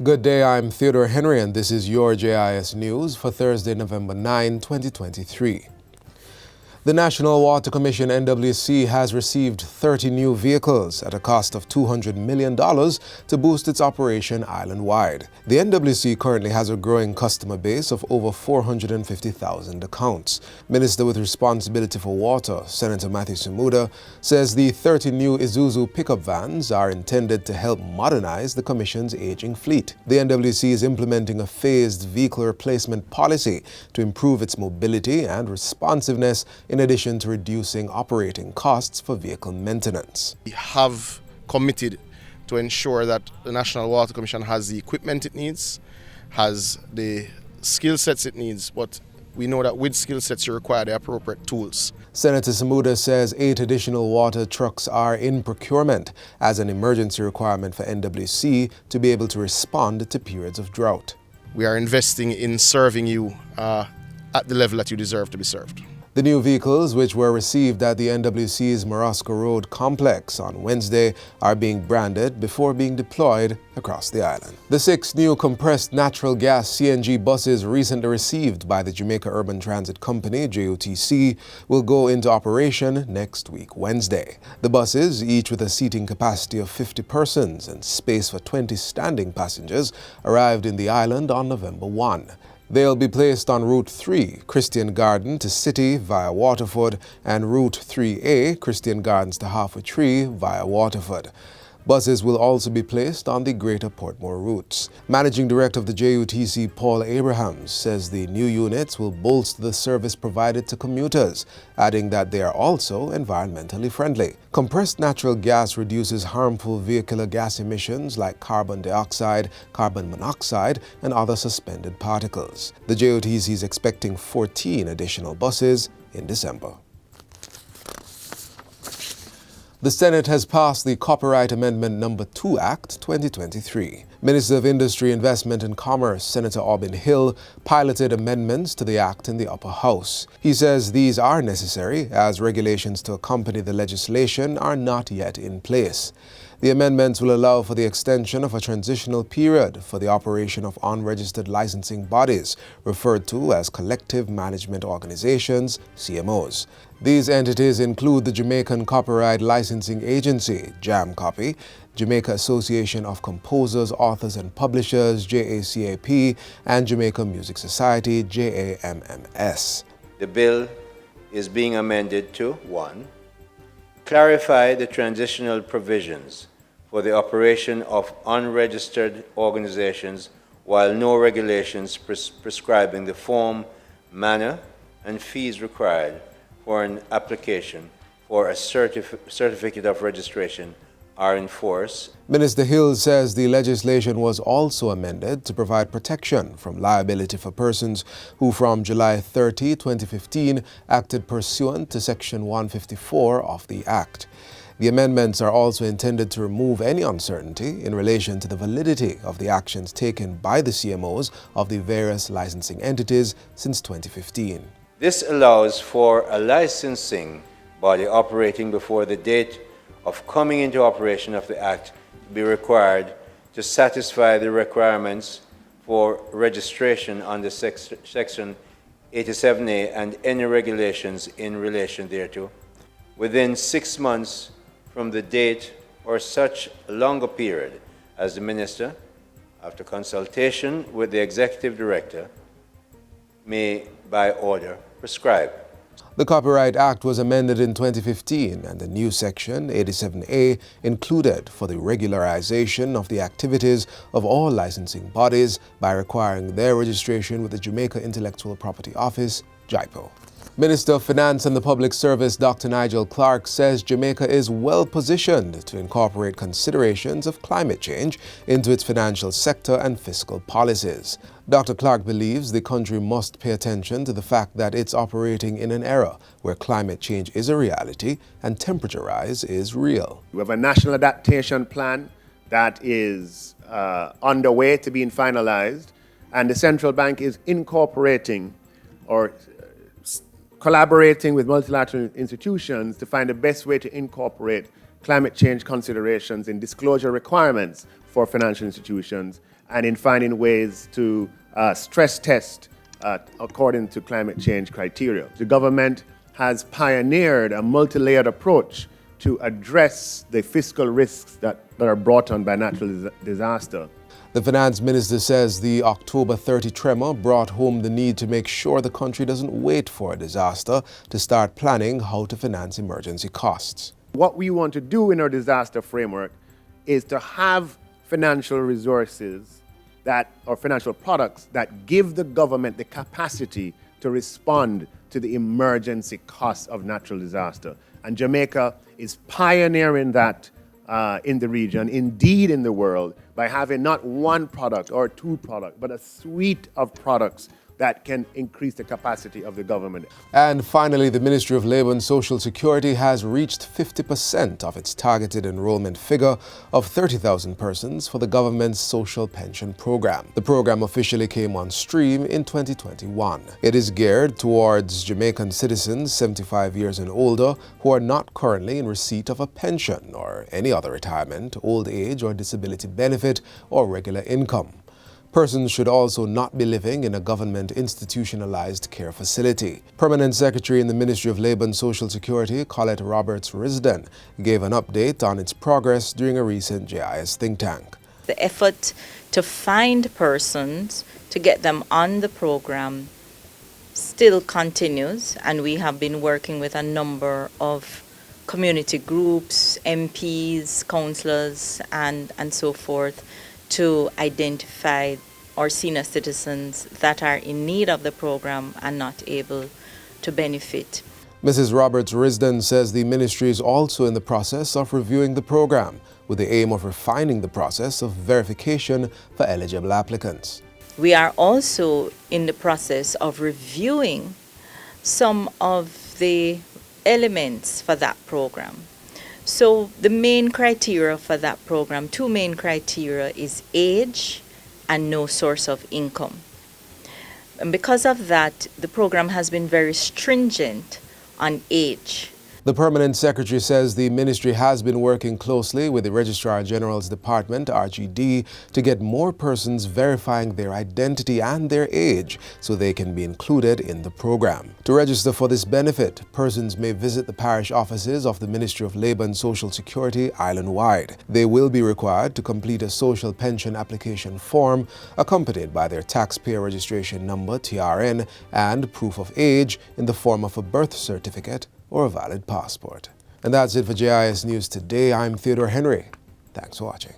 Good day, I'm Theodore Henry and this is your JIS News for Thursday, November 9, 2023. The National Water Commission (NWC) has received 30 new vehicles at a cost of $200 million to boost its operation island-wide. The NWC currently has a growing customer base of over 450,000 accounts. Minister with responsibility for water, Senator Matthew Samuda, says the 30 new Isuzu pickup vans are intended to help modernize the Commission's aging fleet. The NWC is implementing a phased vehicle replacement policy to improve its mobility and responsiveness, in addition to reducing operating costs for vehicle maintenance. We have committed to ensure that the National Water Commission has the equipment it needs, has the skill sets it needs, but we know that with skill sets you require the appropriate tools. Senator Samuda says 8 additional water trucks are in procurement as an emergency requirement for NWC to be able to respond to periods of drought. We are investing in serving you at the level that you deserve to be served. The new vehicles, which were received at the NWC's Marosca Road complex on Wednesday, are being branded before being deployed across the island. The 6 new compressed natural gas CNG buses recently received by the Jamaica Urban Transit Company, JUCC, will go into operation next week, Wednesday. The buses, each with a seating capacity of 50 persons and space for 20 standing passengers, arrived in the island on November 1. They'll be placed on Route 3, Christian Garden to City via Waterford, and Route 3A, Christian Gardens to Halfway Tree via Waterford. Buses will also be placed on the Greater Portmore routes. Managing Director of the JUTC, Paul Abrahams, says the new units will bolster the service provided to commuters, adding that they are also environmentally friendly. Compressed natural gas reduces harmful vehicular gas emissions like carbon dioxide, carbon monoxide, and other suspended particles. The JUTC is expecting 14 additional buses in December. The Senate has passed the Copyright Amendment No. 2 Act 2023. Minister of Industry, Investment and Commerce, Senator Aubin Hill, piloted amendments to the act in the upper house. He says these are necessary as regulations to accompany the legislation are not yet in place. The amendments will allow for the extension of a transitional period for the operation of unregistered licensing bodies, referred to as Collective Management Organizations, CMOs. These entities include the Jamaican Copyright Licensing Agency, JAMCOPY, Jamaica Association of Composers, Authors and Publishers, JACAP, and Jamaica Music Society, JAMMS. The bill is being amended to 1. Clarify the transitional provisions for the operation of unregistered organizations while no regulations prescribing the form, manner, and fees required for an application for a certificate of registration are in force. Minister Hill says the legislation was also amended to provide protection from liability for persons who from July 30, 2015 acted pursuant to Section 154 of the Act. The amendments are also intended to remove any uncertainty in relation to the validity of the actions taken by the CMOs of the various licensing entities since 2015. This allows for a licensing body operating before the date of coming into operation of the Act to be required to satisfy the requirements for registration under Section 87A and any regulations in relation thereto within 6 months from the date or such longer period as the Minister, after consultation with the Executive Director, may by order prescribe. The Copyright Act was amended in 2015 and the new Section 87A included for the regularization of the activities of all licensing bodies by requiring their registration with the Jamaica Intellectual Property Office, JIPO. Minister of Finance and the Public Service, Dr. Nigel Clarke, says Jamaica is well positioned to incorporate considerations of climate change into its financial sector and fiscal policies. Dr. Clarke believes the country must pay attention to the fact that it's operating in an era where climate change is a reality and temperature rise is real. We have a national adaptation plan that is underway to being finalized, and the central bank is incorporating or collaborating with multilateral institutions to find the best way to incorporate climate change considerations in disclosure requirements for financial institutions and in finding ways to stress test according to climate change criteria. The government has pioneered a multi-layered approach to address the fiscal risks that are brought on by natural disaster. The finance minister says the October 30 tremor brought home the need to make sure the country doesn't wait for a disaster to start planning how to finance emergency costs. What we want to do in our disaster framework is to have financial resources or financial products that give the government the capacity to respond to the emergency costs of natural disaster. And Jamaica is pioneering that in the region, indeed in the world, by having not one product or two products, but a suite of products that can increase the capacity of the government. And finally, the Ministry of Labour and Social Security has reached 50% of its targeted enrollment figure of 30,000 persons for the government's social pension program. The program officially came on stream in 2021. It is geared towards Jamaican citizens 75 years and older who are not currently in receipt of a pension or any other retirement, old age or disability benefit or regular income. Persons should also not be living in a government institutionalized care facility. Permanent Secretary in the Ministry of Labour and Social Security, Colette Roberts-Risden, gave an update on its progress during a recent JIS think tank. The effort to find persons to get them on the program still continues, and we have been working with a number of community groups, MPs, councillors, and so forth, to identify our senior citizens that are in need of the program and not able to benefit. Mrs. Roberts-Risden says the ministry is also in the process of reviewing the program with the aim of refining the process of verification for eligible applicants. We are also in the process of reviewing some of the elements for that program. So the main criteria for that program, two main criteria, is age and no source of income. And because of that, the program has been very stringent on age. The Permanent Secretary says the ministry has been working closely with the Registrar General's Department, RGD, to get more persons verifying their identity and their age so they can be included in the program. To register for this benefit, persons may visit the parish offices of the Ministry of Labour and Social Security island-wide. They will be required to complete a social pension application form accompanied by their taxpayer registration number, TRN, and proof of age in the form of a birth certificate or a valid passport. And that's it for JIS News Today. I'm Theodore Henry. Thanks for watching.